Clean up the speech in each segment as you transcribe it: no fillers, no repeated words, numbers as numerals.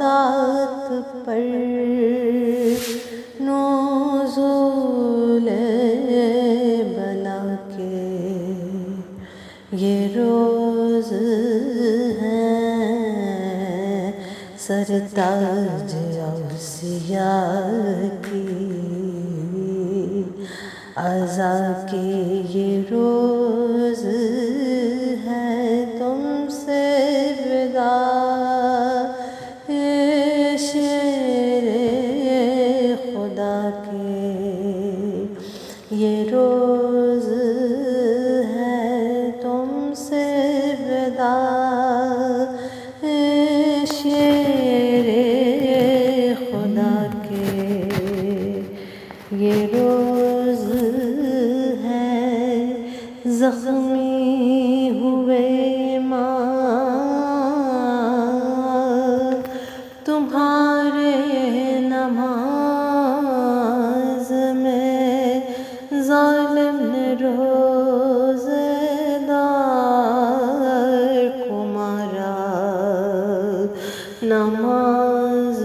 سعادت پر نزول بلا کے یہ روز ہے، سرتاج اوصیاء کی عزا کے یہ روز ہے، تم سے وداع شیر خدا کے یہ روز ہے، تم سے وداع شیر خدا کے یہ روز ہے، زخمی ہوئے ماں تمہارے نماز میں، ظالم نے روزے دار کو مارا نماز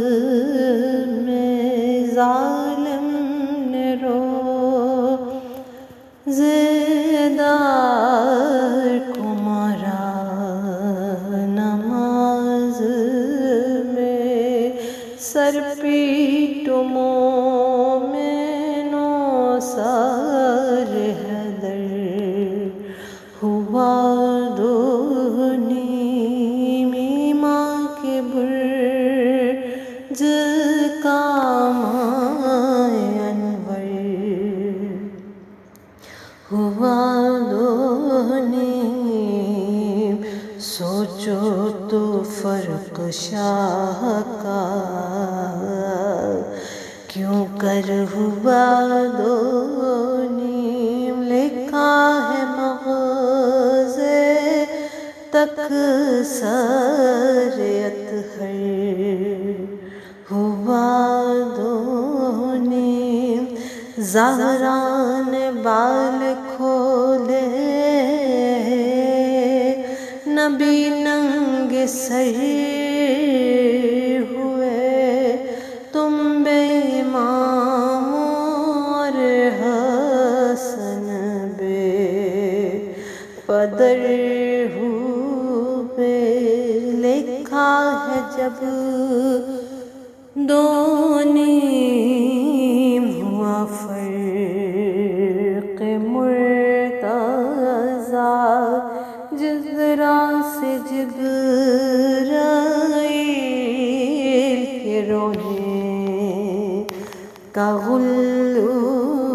میں، ظالم نے روزے دار کو مارا نماز میں، سر پیٹو مومنوں سار حیدر ہوا دو نیم ایمان کے برج کا مائے انور ہوا دو نیم، سوچو تو فرق شاہ کا کیوں کر ہوا دو نیم، لکھا ہے مغازے تک سر اطہر ہوا دو نیم، زہرا نے بال کھولے نبی ننگے سر ہوئے، تم بے امام اور حسن بے پدر ہوئے، لکھا ہے جب دو نیم ہوا فرق مرتضیٰ، جزرا سے جبرائیل کے رونے کا غل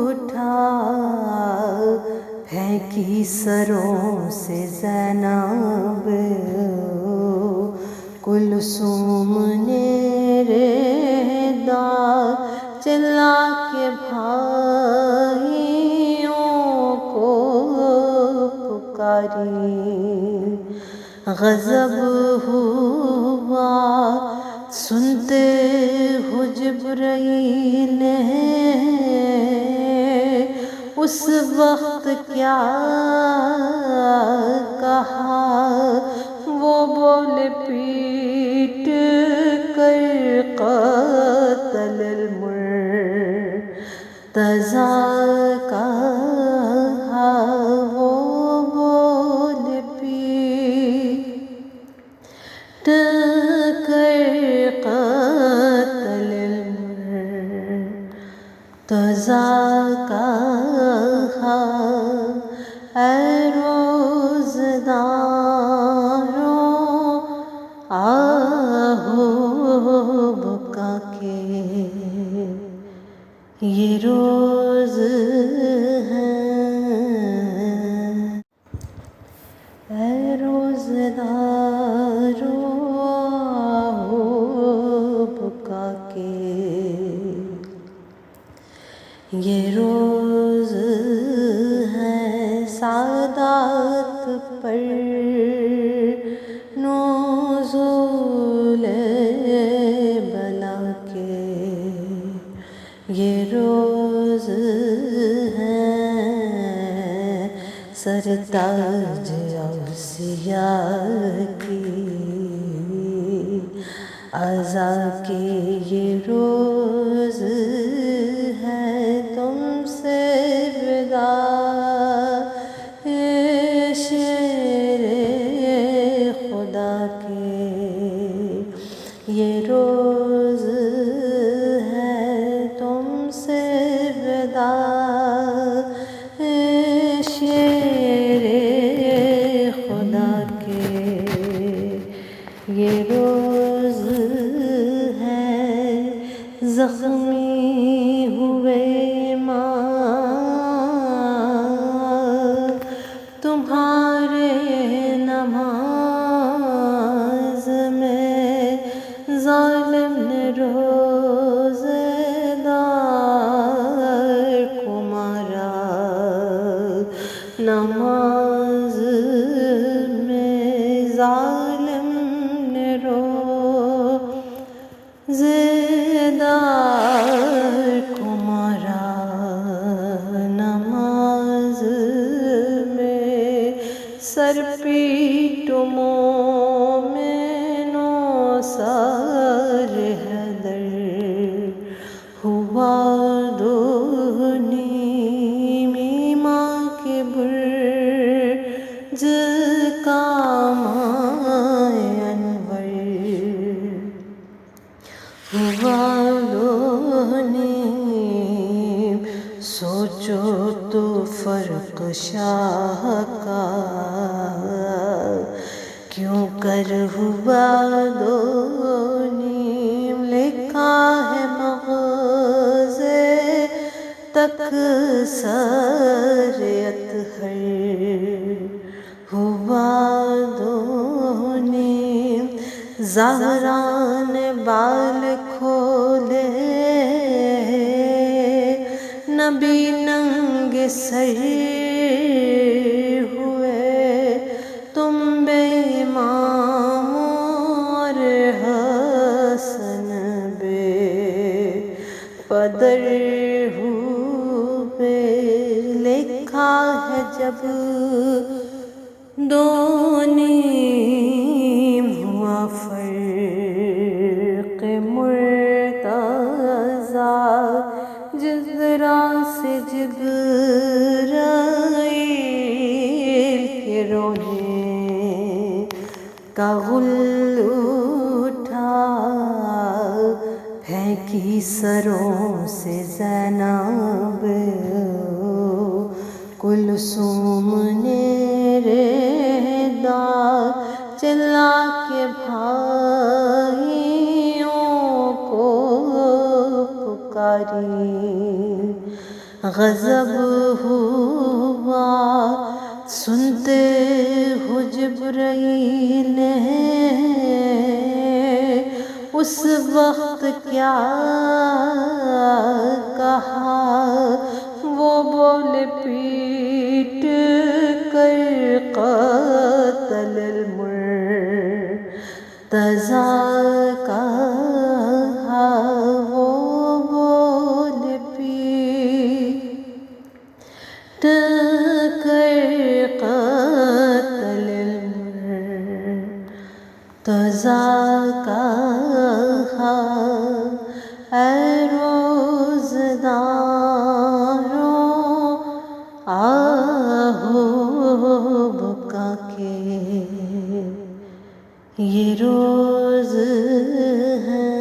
اٹھا، پھینکی سروں سے زینب کلثوم نے ریدا، چلا کے بھائیوں کو پکاری، غضب ہوا سنتے ہو جبرائیل نے اس وقت کیا کہا، وہ بولے پیٹ کر قتل المرتضیٰ کہا، وہ بولے پیٹ کر قتل المرتضیٰ کہا، اے روزداروں آہو بکا کے یہ روز ہے، اے روزداروں آہو بکا کے یہ روز ہے، سعادت پر نزول بلا کے یہ روز ہے، سرتاج اوصیاء کی عزا کے یہ روز ہے تم سے ودا، شیر خدا کے یہ روز ہے تم سے ودا، شیر خدا کے یہ روز ہے، زخمی ہوئے ماں تمہارے نماز میں، ظالم نے روزے دار کو مارا، نماز میں ظالم نے روزے دار کو مارا، نماز میں سر پیٹو مومنوں سار حیدر، ہوا دو نیم ایمان کے برج کا مائے انور، ہوا دو نیم، سوچو تو فرق شاہ کا کیوں کر ہوا دو نیم، لکھا ہے مغازے تک سر اطہر، ہوا دو نیم، زہرا نے بال کھولے، نبی ننگ سر ہوئے، تم بے امام اور حسن بے پدر ہوئے، لکھا ہے جب دو نیم ہوا فرق مرتضیٰ، جزرا سے جبرائیل کے رونے کا غل اٹھا، پھینکی سروں سے زینب کلثوم نے رداء، چلا کے بھائیوں کو پکاری، غضب ہوا سنتے ہو جبرائیل نے، اس وقت کیا کہا، وہ بولے پیٹ کر قتل المرتضیٰ کہا، وہ بولے پیٹ کر قتل المرتضیٰ کہا، اے روزداروں آہو بکا کے یہ روز ہے،